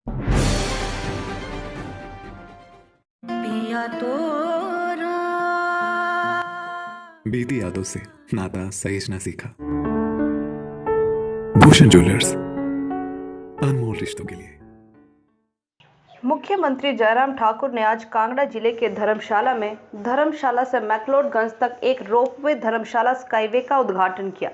पिया तोरा बीती यादों से नाता सहेजना सीखा। भूषण ज्वेलर्स, अनमोल रिश्तों के लिए। मुख्यमंत्री जयराम ठाकुर ने आज कांगड़ा जिले के धर्मशाला में धर्मशाला से मैक्लोडगंज तक एक रोपवे धर्मशाला स्काईवे का उद्घाटन किया।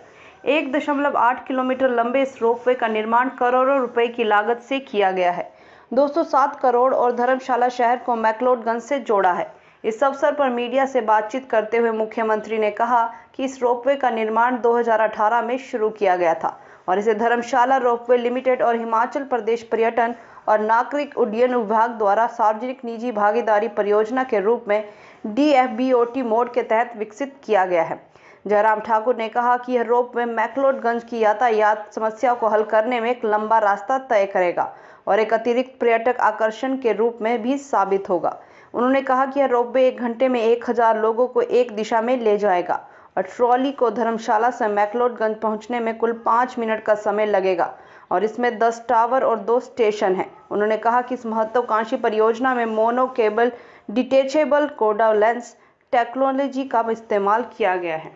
1.8 किलोमीटर लंबे इस रोपवे का निर्माण करोड़ों रुपए की लागत से किया गया है। 207 करोड़ और धर्मशाला शहर को मैक्लोडगंज से जोड़ा है। इस अवसर पर मीडिया से बातचीत करते हुए मुख्यमंत्री ने कहा कि इस रोपवे का निर्माण 2018 में शुरू किया गया था और इसे धर्मशाला रोपवे लिमिटेड और हिमाचल प्रदेश पर्यटन और नागरिक उड्डयन विभाग द्वारा सार्वजनिक निजी भागीदारी परियोजना के रूप में DFBOT मोड के तहत विकसित किया गया है। जयराम ठाकुर ने कहा कि यह रोपवे मैक्लोडगंज की यातायात समस्या को हल करने में एक लंबा रास्ता तय करेगा और एक अतिरिक्त पर्यटक आकर्षण के रूप में भी साबित होगा। उन्होंने कहा कि यह रोपवे 1 घंटे में 1000 लोगों को एक दिशा में ले जाएगा और ट्रॉली को धर्मशाला से मैक्लोडगंज पहुंचने में कुल 5 मिनट का समय लगेगा और इसमें 10 टावर और 2 स्टेशन हैं। उन्होंने कहा कि इस महत्वाकांक्षी परियोजना में मोनो केबल डिटेचेबल कोडा लेंस टेक्नोलॉजी का इस्तेमाल किया गया है।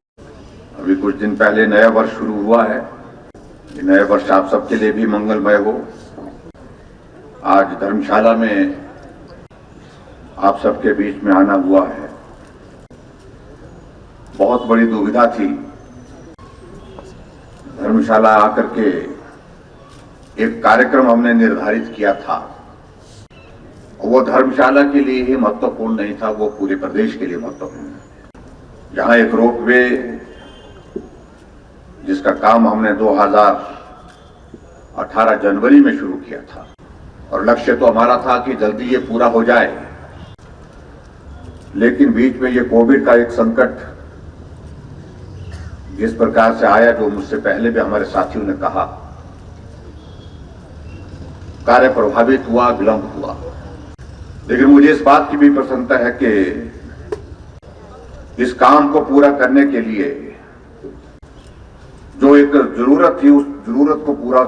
अभी कुछ दिन पहले नया वर्ष शुरू हुआ है। ये नया वर्ष आप सबके लिए भी मंगलमय हो। आज धर्मशाला में आप सबके बीच में आना हुआ है। बहुत बड़ी दुविधा थी। धर्मशाला आकर के एक कार्यक्रम हमने निर्धारित किया था। वो धर्मशाला के लिए ही महत्वपूर्ण नहीं था, वो पूरे प्रदेश के लिए महत्वपूर्ण है। जहां एक रोपवे जिसका काम हमने 2018 जनवरी में शुरू किया था और लक्ष्य तो हमारा था कि जल्दी ये पूरा हो जाए, लेकिन बीच में ये कोविड का एक संकट जिस प्रकार से आया, जो मुझसे पहले भी हमारे साथियों ने कहा, कार्य प्रभावित हुआ, विलंब हुआ। लेकिन मुझे इस बात की भी प्रसन्नता है कि इस काम को पूरा करने के लिए जो एक जरूरत थी, उस जरूरत को पूरा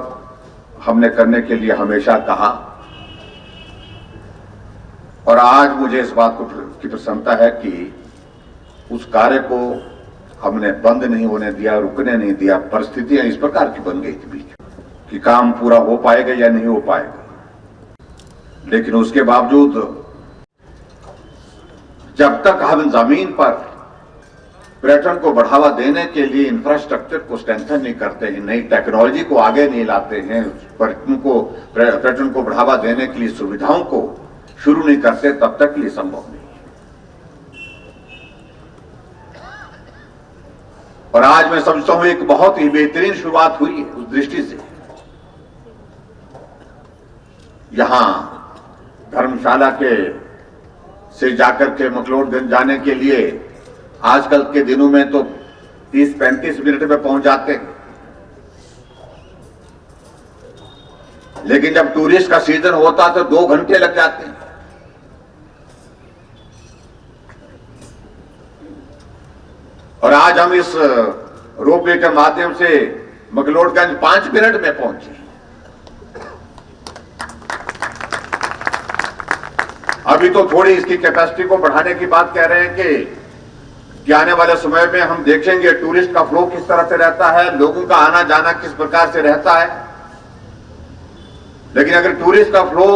हमने करने के लिए हमेशा कहा और आज मुझे इस बात की प्रसन्नता है कि उस कार्य को हमने बंद नहीं होने दिया, रुकने नहीं दिया। परिस्थितियां इस प्रकार की बन गई थी बीच कि काम पूरा हो पाएगा या नहीं हो पाएगा, लेकिन उसके बावजूद जब तक हम जमीन पर पर्यटन को बढ़ावा देने के लिए इंफ्रास्ट्रक्चर को स्ट्रेंथन नहीं करते हैं, नई टेक्नोलॉजी को आगे नहीं लाते हैं, पर्यटन को बढ़ावा देने के लिए सुविधाओं को शुरू नहीं करते, तब तक ये संभव नहीं। और आज मैं समझता हूं एक बहुत ही बेहतरीन शुरुआत हुई है उस दृष्टि से। यहां धर्मशाला से जाकर के मैक्लोडगंज जाने के लिए आजकल के दिनों में तो 30-35 मिनट में पहुंच जाते हैं, लेकिन जब टूरिस्ट का सीजन होता तो 2 घंटे लग जाते हैं। और आज हम इस रोपवे के माध्यम से मैक्लोडगंज 5 मिनट में पहुंचे। अभी तो थोड़ी इसकी कैपेसिटी को बढ़ाने की बात कह रहे हैं कि आने वाले समय में हम देखेंगे टूरिस्ट का फ्लो किस तरह से रहता है, लोगों का आना जाना किस प्रकार से रहता है। लेकिन अगर टूरिस्ट का फ्लो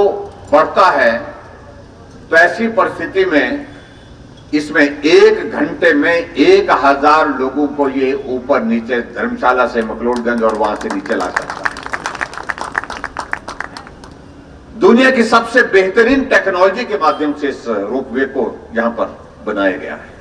बढ़ता है तो ऐसी परिस्थिति में इसमें 1 घंटे में 1000 लोगों को ये ऊपर नीचे धर्मशाला से मैक्लोडगंज और वहां से नीचे ला सकता है। दुनिया की सबसे बेहतरीन टेक्नोलॉजी के माध्यम से इस रोपवे को यहां पर बनाया गया है।